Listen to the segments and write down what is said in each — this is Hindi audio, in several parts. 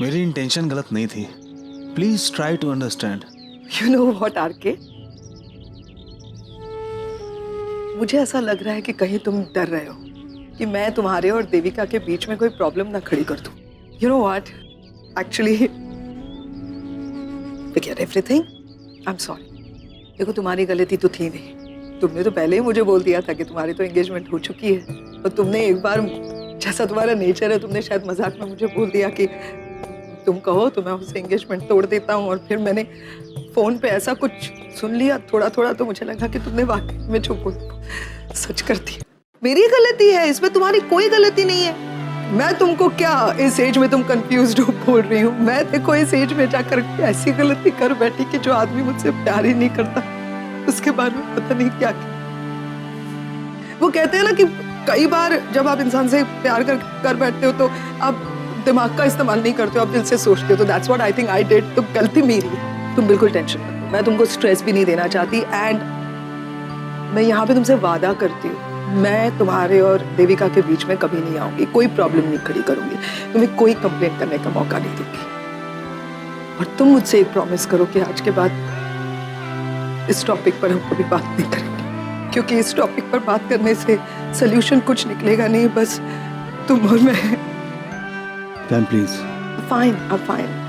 मेरी इंटेंशन गलत नहीं थी। Please try to understand. You know what आरके, मुझे ऐसा लग रहा है कि कहीं तुम डर रहे हो कि मैं तुम्हारे और देविका के बीच में कोई प्रॉब्लम ना खड़ी कर दूं। You know what, actually forget everything. I'm sorry. देखो तुम्हारी गलती तो थी नहीं। तुमने तो पहले ही मुझे बोल दिया था कि तुम्हारी तो एंगेजमेंट हो चुकी है, और तुमने एक बार, जैसा तुम्हारा नेचर है, तुमने शायद मजाक में मुझे बोल दिया कि तुम कहो तो मैं उससे एंगेजमेंट तोड़ देता हूँ। और फिर मैंने फोन पे ऐसा कुछ सुन लिया थोड़ा थोड़ा, तो मुझे लगा कि तुमने वाकई में जो बोल सच कर दिया। मेरी गलती है, इसमें तुम्हारी कोई गलती नहीं है। मैं तुमको क्या इस एज में तुम कंफ्यूज्ड हो बोल रही हूँ? मैं देखो इस एज में जाकर ऐसी गलती कर बैठी कि जो आदमी मुझसे प्यार ही नहीं करता उसके बारे में पता नहीं क्या क्या। वो कहते हैं ना कि कई बार जब आप इंसान से प्यार कर बैठते हो तो आप दिमाग का इस्तेमाल नहीं करते हो, आप दिल से सोचते हो। तो that's what I think I did. तो गलती मेरी है, तुम बिल्कुल टेंशन मत लो। मैं तुमको स्ट्रेस भी नहीं देना चाहती, एंड मैं यहाँ पे तुमसे वादा करती हूँ, मैं तुम्हारे और देविका के बीच में कभी नहीं आऊंगी, कोई प्रॉब्लम नहीं खड़ी करूंगी, तुम्हें कोई कंप्लेंट करने का मौका नहीं दूंगी। और तुम मुझसे एक प्रॉमिस करो कि आज के बाद इस टॉपिक पर हम कभी बात नहीं करेंगे, क्योंकि इस टॉपिक पर बात करने से सोल्यूशन कुछ निकलेगा नहीं, बस तुम और मैं। Ma'am please. फाइन, अब फाइन।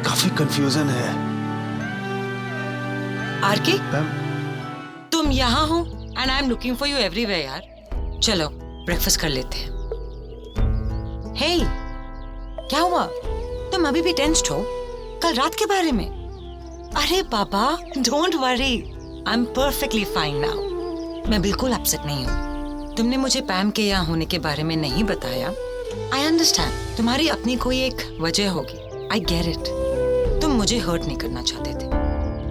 काफी कंफ्यूजन है। आरके, मैम तुम यहाँ हो and I am looking for you everywhere यार। चलो ब्रेकफास्ट कर लेते हैं। हे, क्या हुआ? तुम अभी भी टेंस्ड हो कल रात के बारे में? अरे बाबा, don't worry, I am perfectly fine now. मैं बिल्कुल अपसेट नहीं हूँ। तुमने मुझे पैम के यहाँ होने के बारे में नहीं बताया। आई अंडरस्टैंड, तुम्हारी अपनी कोई एक वजह होगी। I get it. तुम मुझे हर्ट नहीं करना चाहते थे,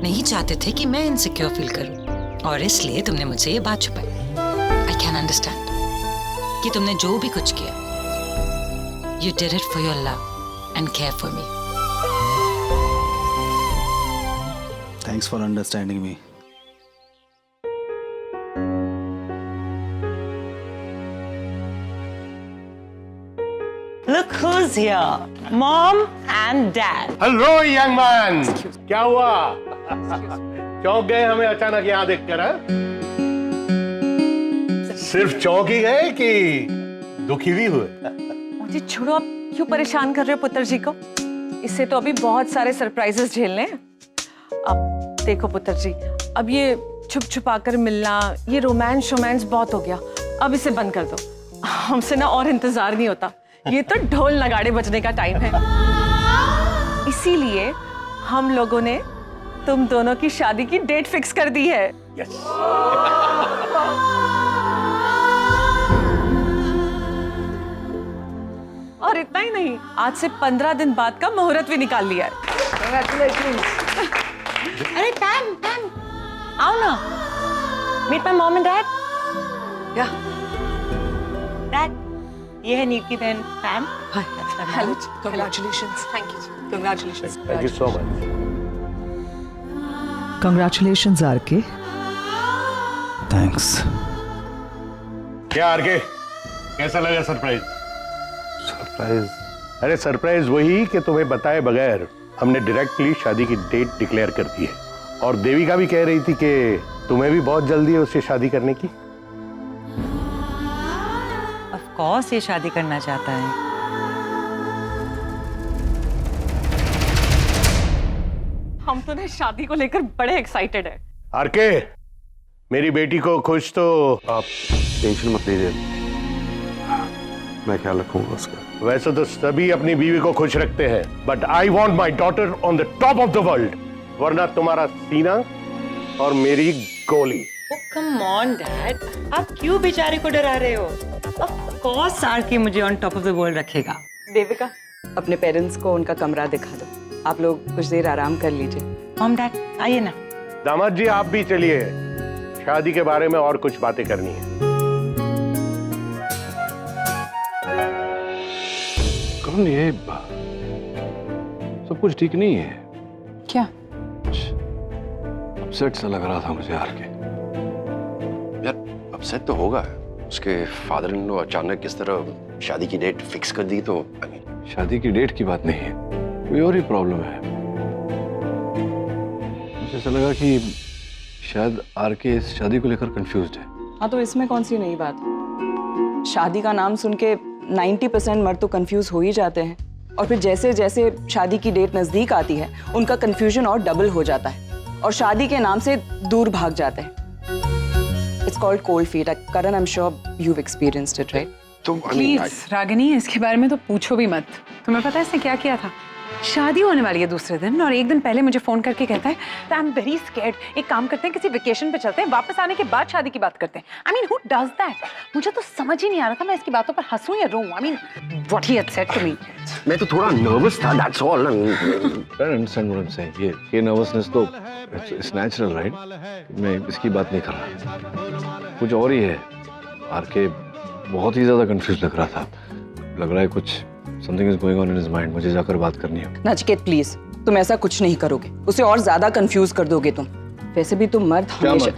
नहीं चाहते थे कि मैं इनसिक्योर फील करूं, और इसलिए तुमने मुझसे ये बात छुपाई। आई कैन अंडरस्टैंड कि तुमने जो भी कुछ किया, you did it for your love and care for me. Thanks for understanding me. Look who's here, Mom and Dad. Hello young man, क्या हुआ? चौंक गए हमें अचानक यहाँ देखकर? सिर्फ चौंक ही गए कि दुखी भी हुए? मुझे छोड़ो, आप क्यों परेशान कर रहे हो पुत्र जी को? इससे तो अभी बहुत सारे सरप्राइजेस झेलने हैं। अब देखो पुत्र जी, अब ये छुप छुपा कर मिलना, ये रोमांस बहुत हो गया। अब इसे बंद कर दो। हमसे ना और इंतजार नहीं होता। ये तो ढोल नगाड़े बजने का टाइम है। इसीलिए हम लोगों ने तुम दोनों की शादी की डेट फिक्स कर दी है। Yes. और इतना ही नहीं, आज से 15 दिन बाद का मुहूर्त भी निकाल लिया है। अरे पैम, पैम, आओ ना, meet my mom and dad. या डैड, ये है नीत की बहन Pam. Hello, congratulations. Thank you, congratulations. Thank you so much. Congratulations RK. Thanks. क्या आरके, कैसा लगा सरप्राइज? सरप्राइज? अरे सरप्राइज वही कि तुम्हें बताए बगैर हमने डायरेक्टली शादी की डेट डिक्लेयर कर दी है, और देविका भी कह रही थी कि तुम्हें भी बहुत जल्दी है उससे शादी करने की। ऑफ कोर्स ये शादी करना चाहता है। हम तो ना शादी को लेकर बड़े एक्साइटेड है। आरके, मेरी बेटी को खुश तो आप टेंशन मत लीजिए, मैं ख्याल रखूंगा उसका। वैसे तो सभी अपनी बीवी को खुश रखते हैं, but I want my daughter on the top of the world, वरना तुम्हारा सीना और मेरी गोली। कम ऑन डैड, आप क्यों बेचारे को डरा रहे हो? ऑफ कोर्स आरके मुझे on top of the world रखेगा। देविका, अपने पेरेंट्स को उनका कमरा दिखा दो। आप लोग कुछ देर आराम कर लीजिए। मॉम डैड आइए ना। दामाद जी आप भी चलिए, शादी के बारे में और कुछ बातें करनी है। कौन ये? सब कुछ ठीक नहीं है। क्या? अपसेट सा लग रहा था मुझे आरके। अपसेट तो होगा। उसके फादर इन लॉ अचानक किस तरह शादी की डेट फिक्स कर दी तो शादी की डेट की बात नहीं है, कोई और ही प्रॉब्लम है। मुझे ऐसा लगा कि शायद आरके इस शादी को लेकर कंफ्यूज्ड है। हाँ, तो इसमें कौन सी नई बात? शादी का नाम सुन के 90% मर्द तो कंफ्यूज हो ही जाते हैं, और फिर जैसे जैसे शादी की डेट नजदीक आती है उनका कंफ्यूजन और डबल हो जाता है और शादी के नाम से दूर भाग जाते हैं। It's called cold feet. Karan, I am sure you've experienced it, right? तो प्लीज रागिनी, इसके बारे में तो पूछो भी मत। तुम्हें पता है इसने क्या किया था? शादी होने वाली है दूसरे दिन और एक दिन पहले मुझे फोन करके कहता है आई एम वेरी स्कैर्ड, एक काम करते हैं किसी वेकेशन पे चलते हैं, वापस आने के बाद शादी की बात करते हैं। I mean who does that? मुझे तो समझ ही नहीं आ रहा था मैं इसकी बातों पर हंसूं या रोऊं। I mean what he had said to me. मैं तो थोड़ा नर्वस था, that's all. I understand what I'm saying. ये नर्वसनेस तो इट्स नेचुरल, राइट? मैं इसकी बात नहीं कर रहा, कुछ और ही है। आरके बहुत ही ज्यादा कंफ्यूज लग रहा था। लग रहा है कुछ something is going on in his mind. मुझे जाकर बात करनी है। नचिकेत प्लीज, तुम ऐसा कुछ नहीं करोगे, उसे और ज्यादा कंफ्यूज कर दोगे तुम। वैसे भी तुम मर्द हमेशा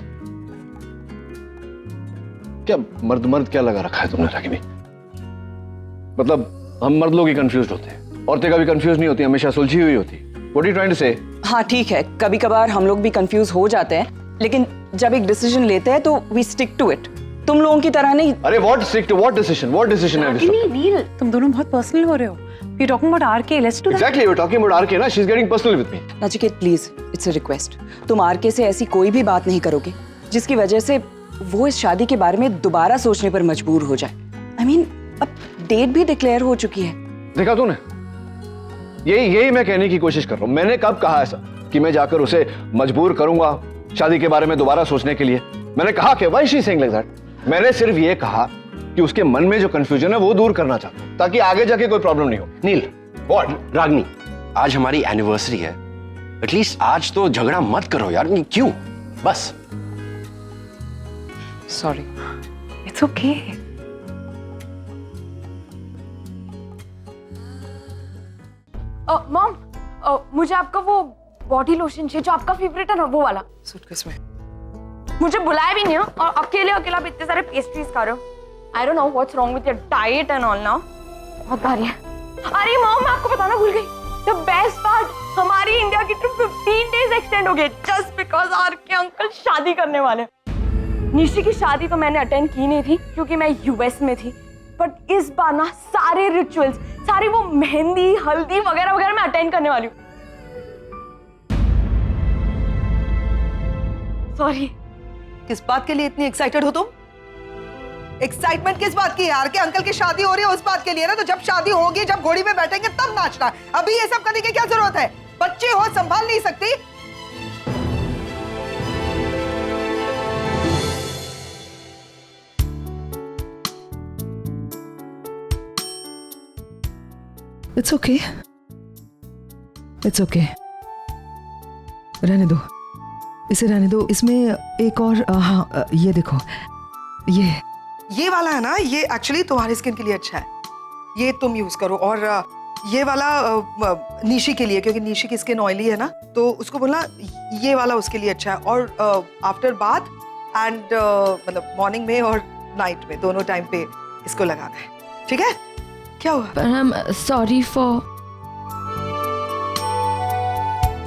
क्या मर्द क्या लगा रखा है तुमने रागिनी? मतलब हम मर्द लोग ही कंफ्यूज होते हैं, औरतें कभी कंफ्यूज नहीं होती, हमेशा सुलझी हुई होती। What are you trying to say? हाँ ठीक है, कभी कभार हम लोग भी कंफ्यूज हो जाते हैं, लेकिन जब एक डिसीजन लेते हैं तो वी स्टिक टू इट। तुम लोगों की तरह नहीं। अरे what stick to what decision? What decision have you stuck? नील, तुम दोनों बहुत पर्सनल हो रहे हो। You're talking about RK, let's do that. Exactly, you're talking about RK, ना? She's getting personal with me. Nachiket please, it's a request. तुम आरके से ऐसी कोई भी बात नहीं करोगे जिसकी वजह से वो इस शादी के बारे में दोबारा सोचने पर मजबूर हो जाए। आई मीन अब डेट भी डिक्लेयर हो चुकी है। देखा तूने? यही मैं कहने की कोशिश कर रहा हूँ। मैंने कब कहा ऐसा कि मैं जाकर उसे मजबूर करूंगा शादी के बारे में दोबारा सोचने के लिए? मैंने कहा कि why she saying like that? मैंने सिर्फ ये कहा कि उसके मन में जो कंफ्यूजन है वो दूर करना चाहता हूं ताकि आगे जाके कोई प्रॉब्लम नहीं हो। नील, व्हाट? रागनी, आज हमारी एनिवर्सरी है, एटलीस्ट आज तो झगड़ा मत करो यार। क्यों? बस। सॉरी। It's okay. मॉम, मुझे आपका वो बॉडी लोशन चाहिए जो आपका फेवरेट है ना, वो वाला। सूटकेस में। मुझे बुलाया भी नहीं है और अकेले आप इतने सारे पेस्ट्रीज खा रहे हो। I don't know what's wrong with your diet and all now. बहुत भारी है। अरे मॉम, मैं आपको बताना भूल गई, द बेस्ट पार्ट, हमारी इंडिया की ट्रिप 15 डेज एक्सटेंड हो गई जस्ट बिकॉज आरके अंकल शादी करने वाले। निशी की शादी तो मैंने अटेंड की नहीं थी क्योंकि मैं यूएस में थी, बट इस बार ना सारे रिचुअल्स, सारी वो मेहंदी, हल्दी वगैरह वगैरह मैं अटेंड करने वाली हूँ। सॉरी। किस बात के लिए इतनी एक्साइटेड हो तुम? एक्साइटमेंट किस बात की है? आरके अंकल की शादी हो रही है उस बात के लिए ना। तो जब शादी होगी, जब घोड़ी में बैठेंगे तब नाचना। अभी ये सब करने की क्या जरूरत है? बच्चे हो, संभाल नहीं सकती? इट्स ओके, इट्स ओके, रहने दो, इसे रहने दो। इसमें एक और हाँ, ये देखो, ये वाला है ना, ये एक्चुअली तुम्हारी स्किन के लिए अच्छा है, ये तुम यूज करो। और ये वाला निशी के लिए, क्योंकि निशी की स्किन ऑयली है ना, तो उसको बोलना ये वाला उसके लिए अच्छा है। और आफ्टर बाथ एंड मतलब मॉर्निंग में और नाइट में, दोनों टाइम पे इसको लगाना है, ठीक है? क्या हुआ? पर हम sorry for.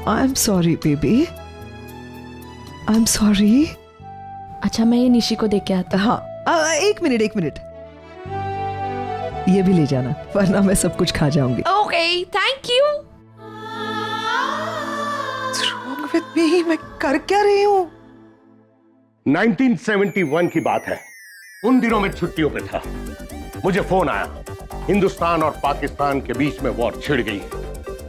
I am sorry baby, I am sorry. अच्छा, मैं ये निशी को देख के आता। हाँ, एक मिनट, ये भी ले जाना वरना मैं सब कुछ खा जाऊंगी। Okay, thank you. What's wrong with me? मैं कर क्या रही हूँ? 1971 की बात है। उन दिनों में छुट्टियों पे था, मुझे फोन आया, हिंदुस्तान और पाकिस्तान के बीच में वॉर छिड़ गई है,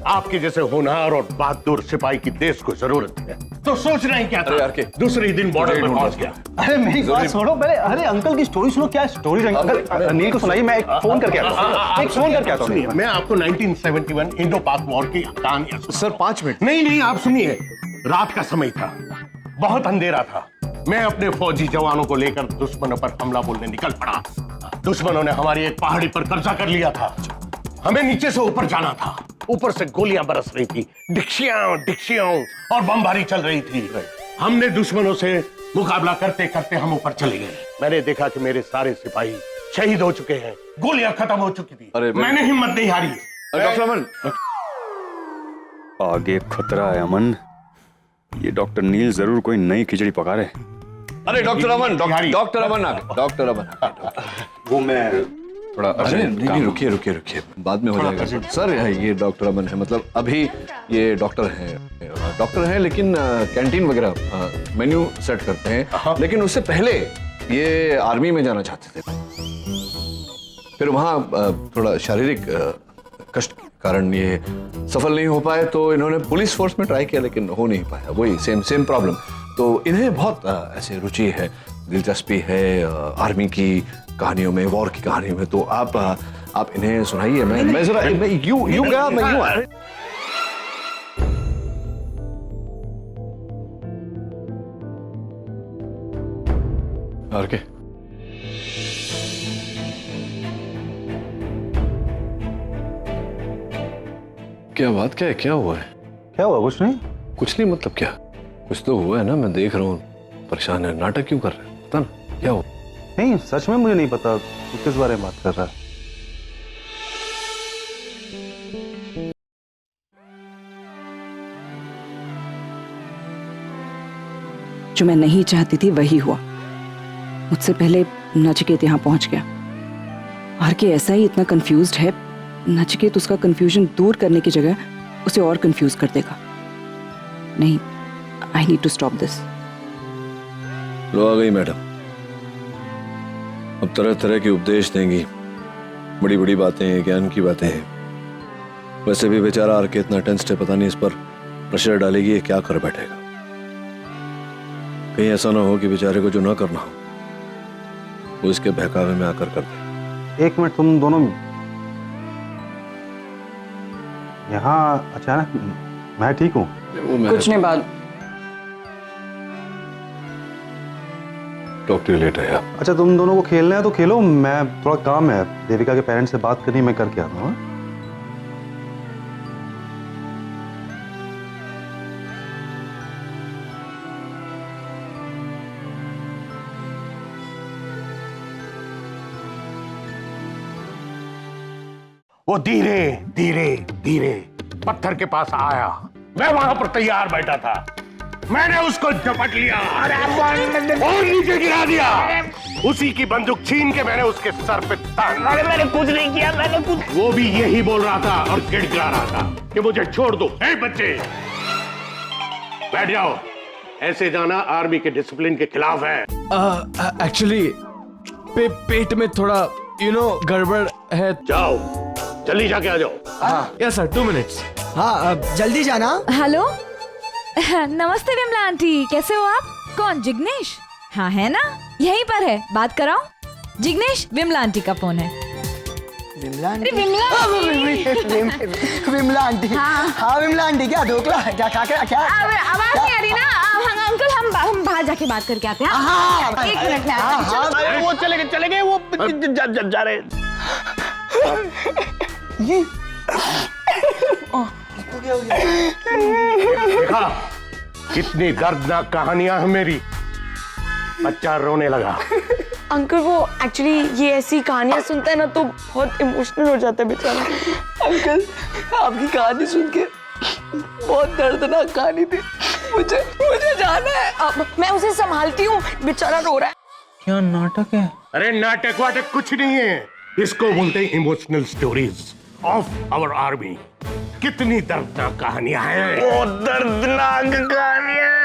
आपके जैसे होनहार और बहादुर सिपाही की देश को जरूरत है। तो सोच रहे हैं क्या था? दूसरे दिन बॉर्डर पर पहुंच गया। अरे मेरी बात सुनो पहले। अरे अंकल की स्टोरी सुनो। क्या स्टोरी? अंकल नील को सुनाइए, मैं एक फोन करके आता हूँ। मैं आपको 1971 इंडो पाक वॉर की कहानी। Sir 5 minute. नहीं, आप सुनिए। रात का समय था, बहुत अंधेरा था, मैं अपने फौजी जवानों को लेकर दुश्मनों पर हमला बोलने निकल पड़ा। दुश्मनों ने हमारी एक पहाड़ी पर कब्जा कर लिया था, हमें नीचे से ऊपर जाना था। ऊपर से गोलियां बरस रही थी, डिक्शियां और बमबारी चल रही थी। हमने दुश्मनों से मुकाबला करते करते हम ऊपर चले गए। मैंने देखा कि मेरे सारे सिपाही शहीद हो चुके हैं, गोलियां खत्म हो चुकी थी। मैंने हिम्मत नहीं हारी। डॉक्टर अमन, आगे खतरा है अमन। ये डॉक्टर नील जरूर कोई नई खिचड़ी पका रहे। अरे डॉक्टर अमन, डॉक्टर अमन आ गए, डॉक्टर अमन। वो मैं थोड़ा अरे नहीं, रुकिए रुकिए रुकिए, बाद में हो जाएगा सर। ये डॉक्टर अमन है, मतलब अभी ये डॉक्टर हैं लेकिन कैंटीन वगैरह मेन्यू सेट करते हैं, लेकिन उससे पहले ये आर्मी में जाना चाहते थे। फिर वहाँ थोड़ा शारीरिक कष्ट के कारण ये सफल नहीं हो पाए, तो इन्होंने पुलिस फोर्स में ट्राई किया लेकिन हो नहीं पाया, वही सेम प्रॉब्लम। तो इन्हें बहुत ऐसे रुचि है, दिलचस्पी है आर्मी की कहानियों में, वॉर की कहानियों में। तो आप इन्हें सुनाइए। मैं जरा यूं गया, मैं यूं आया। और क्या क्या बात, क्या है, क्या हुआ है? क्या हुआ? कुछ नहीं। कुछ नहीं मतलब क्या? कुछ तो हुआ है ना, मैं देख रहा हूँ परेशान है। नाटक क्यों कर रहे हैं? पता ना क्या हुआ? नहीं, सच में मुझे नहीं पता तू किस बारे में बात कर रहा है। जो मैं नहीं चाहती थी वही हुआ। मुझसे पहले नचिकेत यहाँ पहुंच गया। आर के ऐसा ही इतना कंफ्यूज्ड है, नचिकेत उसका कंफ्यूजन दूर करने की जगह उसे और कंफ्यूज कर देगा। नहीं, I need to stop this. लो आ गई मैडम, अब तरह तरह के उपदेश देंगी, बड़ी बड़ी बातें, ज्ञान की बातें हैं। वैसे भी बेचारा आर के इतना टेंस्ड है, पता नहीं इस पर प्रेशर डालेगी ये क्या कर बैठेगा। कहीं ऐसा ना हो कि बेचारे को जो ना करना हो वो इसके बहकावे में आकर कर दे। एक मिनट, तुम दोनों यहाँ अचानक? मैं ठीक हूँ। कुछ नहीं, बात डॉक्टर लेट है। अच्छा, तुम दोनों को खेलना है तो खेलो, मैं थोड़ा काम है, देविका के पेरेंट्स से बात करनी, मैं करके आता हूँ। वो धीरे धीरे धीरे पत्थर के पास आया। मैं वहां पर तैयार बैठा था, मैंने उसको झपट लिया और नीचे गिरा दिया। उसी की बंदूक छीन के मैंने उसके सर पे तान। अरे मैंने कुछ नहीं किया, मैंने कुछ। वो भी यही बोल रहा था और गिड़गिड़ा रहा था कि मुझे छोड़ दो। ए बच्चे, बैठ जाओ। ऐसे जाना आर्मी के डिसिप्लिन के खिलाफ है। एक्चुअली पेट में थोड़ा गड़बड़ है। जाओ, जल्दी जाके आ जाओ। Yes sir, 2 minutes. हाँ, जल्दी जाना। हेलो, नमस्ते विमला आंटी, कैसे हो आप? कौन, जिग्नेश? हाँ है ना, यहीं पर है, बात कराओ। जिग्नेश, विमला आंटी का फोन है। विमला आंटी? विमला आंटी। हाँ विमला आंटी, क्या ढोकला क्या खा के क्या? आवाज नहीं आ रही ना? अंकल, हम बाहर जाके बात करके आते हैं। 1 मिनट में। वो चले गए वो जा रहे। देखा कितनी दर्दनाक कहानियां है मेरी। बच्चा रोने लगा। अंकल, वो एक्चुअली ये ऐसी कहानियां सुनता है ना तो बहुत इमोशनल हो जाता है बेचारा। अंकल, आपकी कहानी सुन के बहुत दर्दनाक कहानी थी। मुझे जाना है। अब मैं उसे संभालती हूँ, बेचारा रो रहा है। क्या नाटक है? अरे नाटक वाटक कुछ नहीं है, इसको बोलते हैं emotional stories of our army. कितनी दर्दनाक कहानियां हैं। बहुत दर्दनाक कहानियां।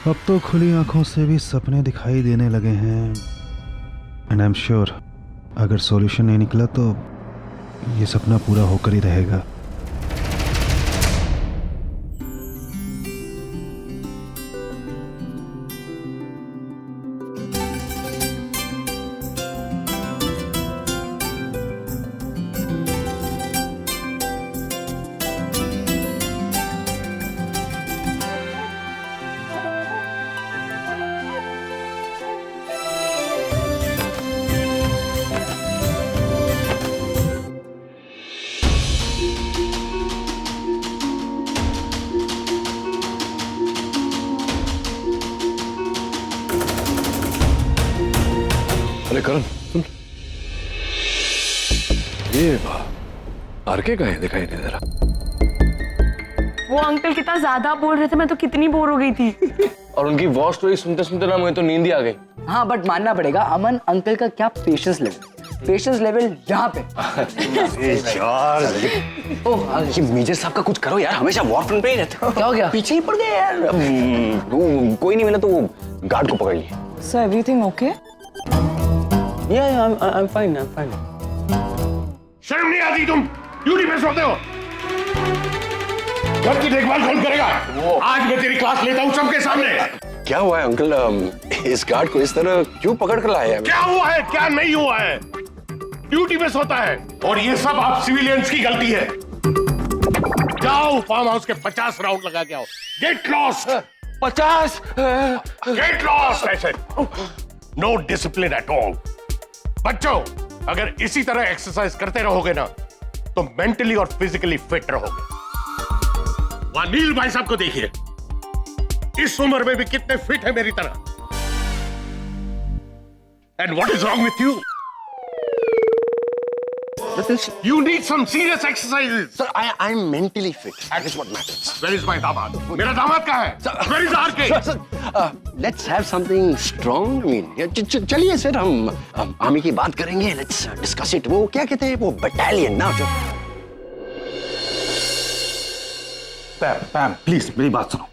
अब तो खुली आंखों से भी सपने दिखाई देने लगे हैं। एंड आई एम श्योर अगर सॉल्यूशन नहीं निकला तो ये सपना पूरा होकर ही रहेगा। अरे करण सुन, ये आरके का है, दिखाई नहीं दे रहा। वो अंकल कितना ज्यादा बोल रहे थे, मैं तो कितनी बोर हो गई थी। और उनकी वॉर स्टोरी सुनते सुनते ना मुझे तो नींद ही आ गई। हाँ बट मानना पड़ेगा अमन अंकल का क्या पेशेंस लेवल यहाँ पे। यार ये मेजर साहब का कुछ करो यार, हमेशा वॉर फ्रंट पे ही रहते हो। क्या हो गया? पीछे ही पड़ गए यार। कोई नहीं, मैंने तो वो गार्ड को पकड़ लिया। So everything okay? I am fine. शर्म नहीं आती? तुम ड्यूटी पे सोते हो? घर की देखभाल कौन करेगा? आज मैं तेरी क्लास लेता हूँ सबके सामने। क्या हुआ है अंकल? इस गार्ड को इस तरह क्यों पकड़ कर लाए हैं? क्या हुआ है क्या नहीं हुआ है? ड्यूटी पे सोता है और ये सब आप सिविलियंस की गलती है। जाओ फार्म हाउस के 50 राउंड लगा के आओ। Get lost. 50? Get lost. ऐसे नो डिसिप्लिन एट ऑल। बच्चों, अगर इसी तरह एक्सरसाइज करते रहोगे ना तो मेंटली और फिजिकली फिट रहोगे। वहां नील भाई साहब को देखिए, इस उम्र में भी कितने फिट है मेरी तरह। And what is wrong with you? You need some serious exercises. Sir, I am mentally fit. That is what matters. Where is my दामाद? मेरा दामाद कहाँ है? Where is RK? Sir, let's have something strong. I mean, चलिए सर, हम आर्मी की बात करेंगे. Let's discuss it. वो क्या कहते हैं? वो बटालियन ना जो। पैम प्लीज मेरी बात सुनो,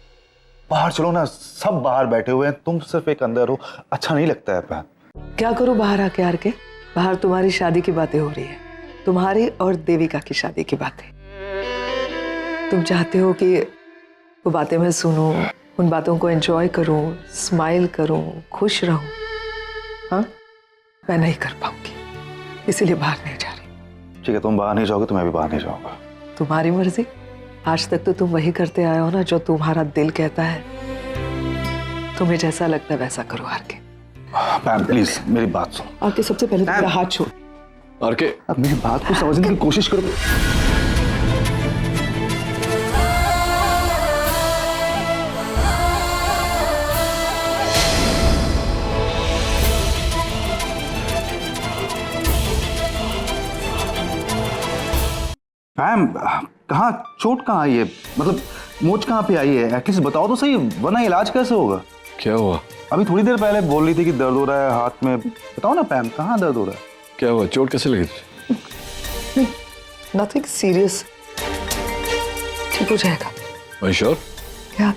बाहर चलो ना, सब बाहर बैठे हुए हैं, तुम सिर्फ एक अंदर हो, अच्छा नहीं लगता है। पैम क्या करूं बाहर आके आके? बाहर तुम्हारी शादी की बातें हो रही है, तुम्हारी और देविका की शादी की बातें। तुम चाहते हो कि वो बातें मैं सुनूं, उन बातों को एंजॉय करूं, स्माइल करूं, खुश रहूं। हाँ, मैं नहीं कर पाऊंगी, इसीलिए बाहर नहीं जा रही। ठीक है, तुम बाहर नहीं जाओगे तो मैं भी बाहर नहीं जाऊंगा। तुम्हारी मर्जी। आज तक तो तुम वही करते आए हो ना जो तुम्हारा दिल कहता है। तुम्हें जैसा लगता है वैसा करो आरके। पैम प्लीज मेरी बात सुनो। आरके सबसे पहले मेरा हाथ छोड़। आरके अब मेरी बात को समझने की कोशिश करो। पैम कहाँ, चोट कहाँ आई है? मतलब मोच कहाँ पे आई है? एटलीस्ट बताओ तो सही, वरना इलाज कैसे होगा? क्या हुआ? अभी थोड़ी देर पहले बोल रही थी कि दर्द हो रहा है हाथ में। बताओ ना पैम, कहाँ दर्द हो रहा है? क्या हुआ? चोट कैसे लगी थी? नथिंग सीरियस, ठीक हो जाएगा। Are you sure? क्या?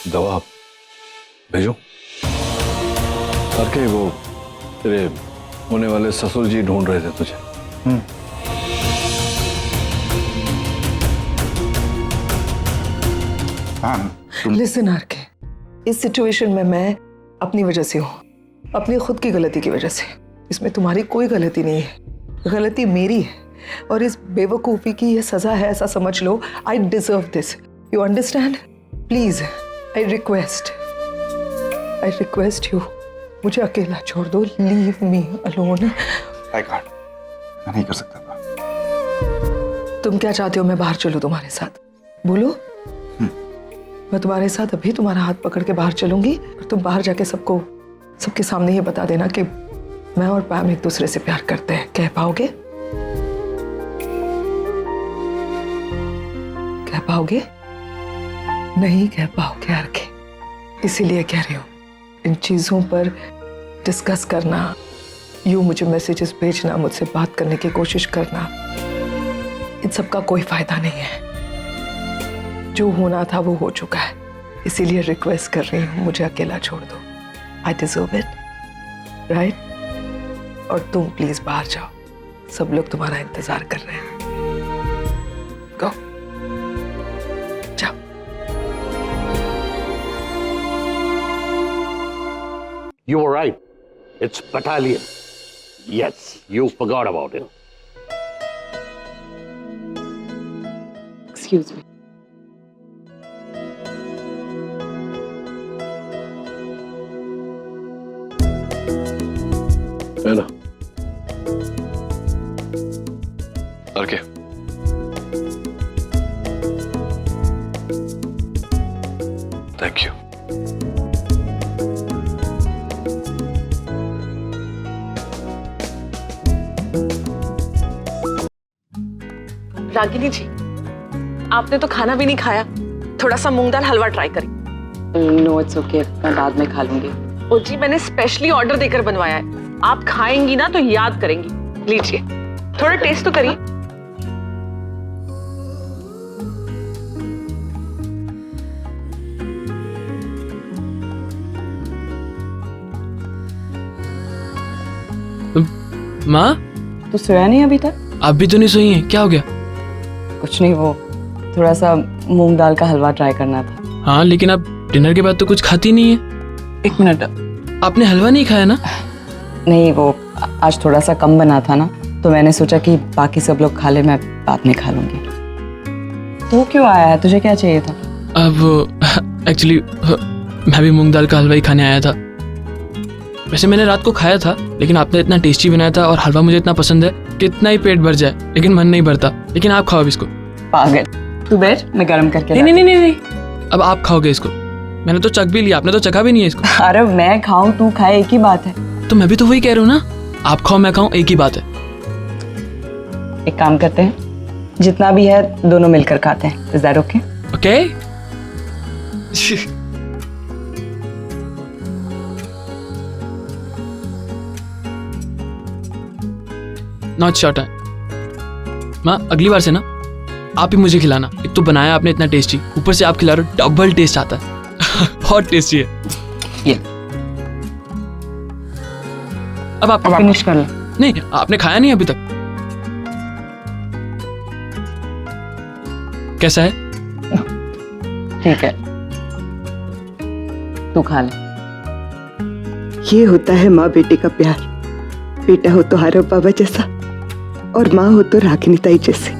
दवा भेजो। आरके वो तेरे होने वाले ससुर जी ढूंढ रहे थे तुझे। लिसन आरके, इस सिचुएशन में मैं अपनी वजह से हूँ, अपनी खुद की गलती की वजह से। इसमें तुम्हारी कोई गलती नहीं है, गलती मेरी है और इस बेवकूफ़ी की ये सजा है, ऐसा समझ लो। I deserve this, you understand? Please I request you, मुझे अकेला छोड़ दो, leave me alone. I can't, मैं नहीं कर सकता। तुम क्या चाहते हो मैं बाहर चलूं तुम्हारे साथ? बोलो। मैं तुम्हारे साथ अभी तुम्हारा हाथ पकड़ के बाहर चलूंगी और तुम बाहर जाके सबके सामने ये बता देना कि मैं और पैम एक दूसरे से प्यार करते हैं। कह पाओगे? कह पाओगे? नहीं कह पाओगे आरके, इसीलिए कह रही हूँ। इन चीजों पर डिस्कस करना, यूं मुझे मैसेजेस भेजना, मुझसे बात करने की कोशिश करना, इन सब का कोई फायदा नहीं है। जो होना था वो हो चुका है, इसीलिए रिक्वेस्ट कर रही हूँ, मुझे अकेला छोड़ दो। I deserve it, right? और तुम प्लीज बाहर जाओ, सब लोग तुम्हारा इंतजार कर रहे हैं। गो, जाओ। You were right. It's battalion. Yes, you forgot about it. Excuse me. है ना? Okay. Thank you. Ragini ji, आपने तो खाना भी नहीं खाया, थोड़ा सा मूंग दाल हलवा ट्राई करिए। नो इट्स ओके, मैं बाद में खा लूंगी। ओ जी, मैंने स्पेशली ऑर्डर देकर बनवाया है, आप खाएंगी ना तो याद करेंगी। लीजिए, थोड़ा टेस्ट तो करिए। माँ, तू सोया नहीं अभी तक? आप भी तो नहीं सोई हैं, क्या हो गया? कुछ नहीं, वो थोड़ा सा मूंग दाल का हलवा ट्राई करना था। हाँ, लेकिन आप डिनर के बाद तो कुछ खाती नहीं है। एक मिनट। आपने हलवा नहीं खाया ना? नहीं, वो आज थोड़ा सा कम बना था ना, तो मैंने सोचा कि बाकी सब लोग खा ले, मैं बाद में खा लूंगी। तू क्यों आया है, तुझे क्या चाहिए था? अब एक्चुअली मैं भी मूंग दाल का हलवा ही खाने आया था। वैसे मैंने रात को खाया था, लेकिन आपने इतना टेस्टी बनाया था और हलवा मुझे इतना पसंद है कि इतना ही पेट भर जाए, लेकिन मन नहीं भरता। लेकिन आप खाओ अब इसको। पागल, तू बैठ, मैं गर्म करके नहीं नहीं नहीं नहीं, अब आप खाओगे इसको। मैंने तो चख भी लिया, आपने तो चखा भी नहीं है इसको। अरे मैं खाऊं तू खाए, एक ही बात है। तो मैं भी तो वही कह रहा हूँ ना, आप खाओ मैं खाऊं, एक ही बात है। एक काम करते हैं, जितना भी है दोनों मिलकर खाते हैं। Is that okay? Okay. Not short है माँ, अगली बार से ना आप ही मुझे खिलाना। एक तो बनाया आपने इतना टेस्टी, ऊपर से आप खिला रहे हो, डबल टेस्ट आता है। बहुत टेस्टी है ये। अब आप फिनिश कर लो। नहीं, आपने खाया नहीं अभी तक। कैसा है? ठीक है, तू खा ले। ये होता है माँ बेटे का प्यार। बेटा हो तो आरव बाबा जैसा और माँ हो तो रागिनी ताई जैसी।